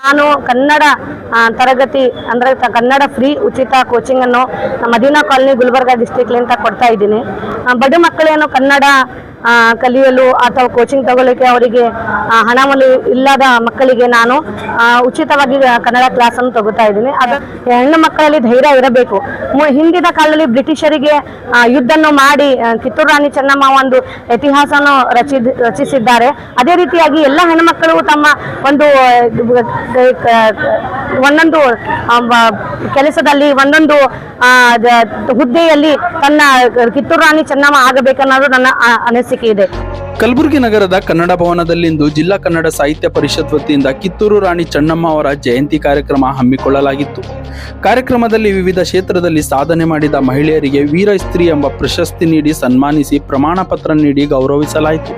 ನಾನು ಕನ್ನಡ ತರಗತಿ ಅಂದ್ರೆ ಕನ್ನಡ ಫ್ರೀ ಉಚಿತ ಕೋಚಿಂಗ್ ಅನ್ನು ಮದೀನಾ ಕಾಲನಿ ಗುಲ್ಬರ್ಗ ಡಿಸ್ಟ್ರಿಕ್ಟ್ ಲಿಂದ ಕೊಡ್ತಾ ಇದ್ದೀನಿ. ಬಡ ಮಕ್ಕಳೇನು ಕನ್ನಡ ಕಲಿಯಲು ಅಥವಾ ಕೋಚಿಂಗ್ ತಗೊಳ್ಳಿಕ್ಕೆ ಅವರಿಗೆ ಹಣಮೂಲ ಇಲ್ಲದ ಮಕ್ಕಳಿಗೆ ನಾನು ಉಚಿತವಾಗಿ ಕನ್ನಡ ಕ್ಲಾಸ್ ಅನ್ನು ತಗೋತಾ ಇದ್ದೀನಿ. ಅದು ಹೆಣ್ಣು ಮಕ್ಕಳಲ್ಲಿ ಧೈರ್ಯ ಇರಬೇಕು. ಹಿಂದಿನ ಕಾಲದಲ್ಲಿ ಬ್ರಿಟಿಷರಿಗೆ ಯುದ್ಧವನ್ನು ಮಾಡಿ ಕಿತ್ತೂರು ರಾಣಿ ಚೆನ್ನಮ್ಮ ಒಂದು ಇತಿಹಾಸವನ್ನು ರಚಿಸಿದ್ದಾರೆ. ಅದೇ ರೀತಿಯಾಗಿ ಎಲ್ಲ ಹೆಣ್ಣುಮಕ್ಕಳು ತಮ್ಮ ಒಂದೊಂದು ಕೆಲಸದಲ್ಲಿ ಒಂದೊಂದು ಹುದ್ದೆಯಲ್ಲಿ ತನ್ನ ಕಿತ್ತೂರು ರಾಣಿ ಚೆನ್ನಮ್ಮ ಆಗಬೇಕನ್ನೋದು ನನ್ನ ಅನಿಸಿಕೆ ಇದೆ. ಕಲಬುರಗಿ ನಗರದ ಕನ್ನಡ ಭವನದಲ್ಲಿಂದು ಜಿಲ್ಲಾ ಕನ್ನಡ ಸಾಹಿತ್ಯ ಪರಿಷತ್ ವತಿಯಿಂದ ಕಿತ್ತೂರು ರಾಣಿ ಚೆನ್ನಮ್ಮ ಅವರ ಜಯಂತಿ ಕಾರ್ಯಕ್ರಮ ಹಮ್ಮಿಕೊಳ್ಳಲಾಗಿತ್ತು. ಕಾರ್ಯಕ್ರಮದಲ್ಲಿ ವಿವಿಧ ಕ್ಷೇತ್ರದಲ್ಲಿ ಸಾಧನೆ ಮಾಡಿದ ಮಹಿಳೆಯರಿಗೆ ವೀರ ಸ್ತ್ರೀ ಎಂಬ ಪ್ರಶಸ್ತಿ ನೀಡಿ ಸನ್ಮಾನಿಸಿ ಪ್ರಮಾಣ ಪತ್ರ ನೀಡಿ ಗೌರವಿಸಲಾಯಿತು.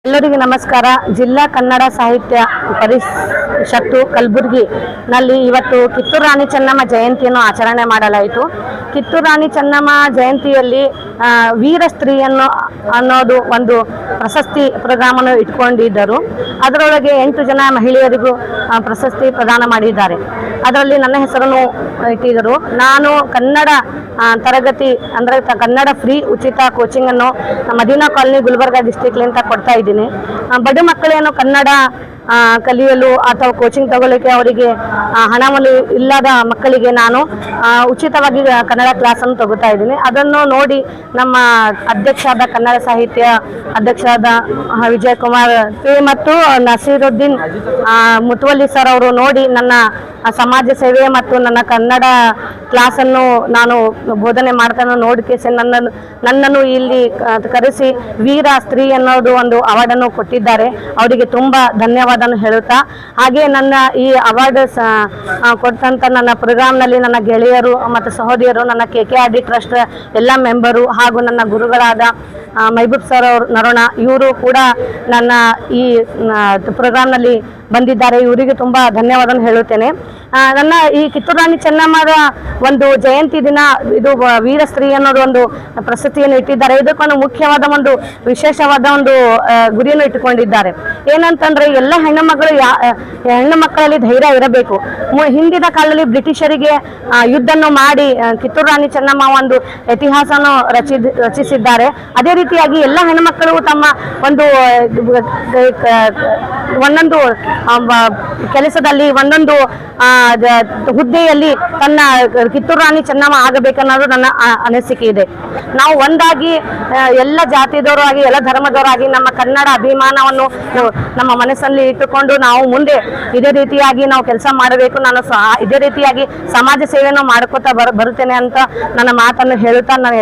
ಎಲ್ಲರಿಗೂ ನಮಸ್ಕಾರ. ಜಿಲ್ಲಾ ಕನ್ನಡ ಸಾಹಿತ್ಯ ಪರಿಷತ್ತು ಕಲಬುರಗಿ ನಲ್ಲಿ ಇವತ್ತು ಕಿತ್ತೂರು ರಾಣಿ ಚೆನ್ನಮ್ಮ ಜಯಂತಿಯನ್ನು ಆಚರಣೆ ಮಾಡಲಾಯಿತು. ಕಿತ್ತೂರು ರಾಣಿ ಚೆನ್ನಮ್ಮ ಜಯಂತಿಯಲ್ಲಿ ವೀರ ಸ್ತ್ರೀಯನ್ನು ಅನ್ನೋದು ಒಂದು ಪ್ರಶಸ್ತಿ ಪ್ರೋಗ್ರಾಮನ್ನು ಇಟ್ಕೊಂಡಿದ್ದರು. ಅದರೊಳಗೆ 8 ಜನ ಮಹಿಳೆಯರಿಗೂ ಪ್ರಶಸ್ತಿ ಪ್ರದಾನ ಮಾಡಿದ್ದಾರೆ. ಅದರಲ್ಲಿ ನನ್ನ ಹೆಸರನ್ನು ಇಟ್ಟಿದ್ದರು. ನಾನು ಕನ್ನಡ ತರಗತಿ ಅಂದ್ರೆ ಕನ್ನಡ ಫ್ರೀ ಉಚಿತ ಕೋಚಿಂಗ್ ಅನ್ನು ಮದೀನಾ ಕಾಲನಿ ಗುಲ್ಬರ್ಗ ಡಿಸ್ಟ್ರಿಕ್ಟ್ ಲಿಂದ ಕೊಡ್ತಾ ಇದ್ದೀನಿ. ಬಡ ಮಕ್ಕಳೇನು ಕನ್ನಡ ಕಲಿಯಲು ಅಥವಾ ಕೋಚಿಂಗ್ ತಗೊಳ್ಳಿಕ್ಕೆ ಅವರಿಗೆ ಹಣಮೂಲ ಇಲ್ಲದ ಮಕ್ಕಳಿಗೆ ನಾನು ಉಚಿತವಾಗಿ ಕನ್ನಡ ಕ್ಲಾಸ್ ಅನ್ನು ತಗೋತಾ ಇದ್ದೀನಿ. ಅದನ್ನು ನೋಡಿ ನಮ್ಮ ಅಧ್ಯಕ್ಷರಾದ ಕನ್ನಡ ಸಾಹಿತ್ಯ ಅಧ್ಯಕ್ಷರಾದ ವಿಜಯ್ ಕುಮಾರ್ ಮತ್ತು ನಸೀರುದ್ದೀನ್ ಮುತವಲ್ಲಿ ಸರ್ ಅವರು ನೋಡಿ ನನ್ನ ಸಮಾಜ ಸೇವೆ ಮತ್ತು ನನ್ನ ಕನ್ನಡ ಕ್ಲಾಸನ್ನು ನಾನು ಬೋಧನೆ ಮಾಡ್ತಾನೆ ನೋಡಿಕೆಸಿ ನನ್ನನ್ನು ಇಲ್ಲಿ ಕರೆಸಿ ವೀರ ಸ್ತ್ರೀ ಅನ್ನೋದು ಒಂದು ಅವಾರ್ಡನ್ನು ಕೊಟ್ಟಿದ್ದಾರೆ. ಅವರಿಗೆ ತುಂಬ ಧನ್ಯವಾದ ಹೇಳುತ್ತಾ, ಹಾಗೆ ನನ್ನ ಈ ಅವಾರ್ಡ್ ಕೊಟ್ಟಂತ ನನ್ನ ಪ್ರೋಗ್ರಾಮ್ನಲ್ಲಿ ನನ್ನ ಗೆಳೆಯರು ಮತ್ತು ಸಹೋದರಿಯರು, ನನ್ನ KKRD ಟ್ರಸ್ಟ್ ಎಲ್ಲ ಮೆಂಬರು ಹಾಗೂ ನನ್ನ ಗುರುಗಳಾದ ಮೈಬೂಬ್ ಸರ್ ಅವರು ನರೋಣ ಇವರು ಕೂಡ ನನ್ನ ಈ ಪ್ರೋಗ್ರಾಮ್ನಲ್ಲಿ ಬಂದಿದ್ದಾರೆ. ಇವರಿಗೆ ತುಂಬ ಧನ್ಯವಾದ ಹೇಳುತ್ತೇನೆ. ನನ್ನ ಈ ಕಿತ್ತೂರು ರಾಣಿ ಚೆನ್ನಮ್ಮರ ಒಂದು ಜಯಂತಿ ದಿನ ಇದು ವೀರ ಸ್ತ್ರೀ ಅನ್ನೋದು ಒಂದು ಪ್ರಶಸ್ತಿಯನ್ನು ಇಟ್ಟಿದ್ದಾರೆ. ಇದಕ್ಕೊಂದು ಮುಖ್ಯವಾದ ಒಂದು ವಿಶೇಷವಾದ ಒಂದು ಗುರಿಯನ್ನು ಇಟ್ಟುಕೊಂಡಿದ್ದಾರೆ. ಏನಂತಂದ್ರೆ ಎಲ್ಲ ಹೆಣ್ಣು ಮಕ್ಕಳಲ್ಲಿ ಧೈರ್ಯ ಇರಬೇಕು. ಹಿಂದಿನ ಕಾಲದಲ್ಲಿ ಬ್ರಿಟಿಷರಿಗೆ ಯುದ್ಧವನ್ನು ಮಾಡಿ ಕಿತ್ತೂರು ರಾಣಿ ಚೆನ್ನಮ್ಮ ಒಂದು ಇತಿಹಾಸವನ್ನು ರಚಿಸಿದ್ದಾರೆ. ಅದೇ ರೀತಿಯಾಗಿ ಎಲ್ಲ ಹೆಣ್ಣುಮಕ್ಕಳು ತಮ್ಮ ಒಂದೊಂದು ಕೆಲಸದಲ್ಲಿ ಒಂದೊಂದು ಹುದ್ದೆಯಲ್ಲಿ ತನ್ನ ಕಿತ್ತೂರು ರಾಣಿ ಚೆನ್ನಮ್ಮ ಆಗಬೇಕನ್ನೋದು ನನ್ನ ಅನಿಸಿಕೆ ಇದೆ. ನಾವು ಒಂದಾಗಿ ಎಲ್ಲ ಜಾತಿಯದವರು ಆಗಿ ಎಲ್ಲ ಧರ್ಮದವರಾಗಿ ನಮ್ಮ ಕನ್ನಡ ಅಭಿಮಾನವನ್ನು ನಮ್ಮ ಮನಸ್ಸಲ್ಲಿ ಇಟ್ಟುಕೊಂಡು ನಾವು ಮುಂದೆ ಇದೇ ರೀತಿಯಾಗಿ ನಾವು ಕೆಲಸ ಮಾಡಬೇಕು. ನಾನು ಇದೇ ರೀತಿಯಾಗಿ ಸಮಾಜ ಸೇವೆಯನ್ನು ಮಾಡ್ಕೋತಾ ಬರುತ್ತೇನೆ ಅಂತ ನನ್ನ ಮಾತನ್ನು ಹೇಳುತ್ತಾ ನಾನು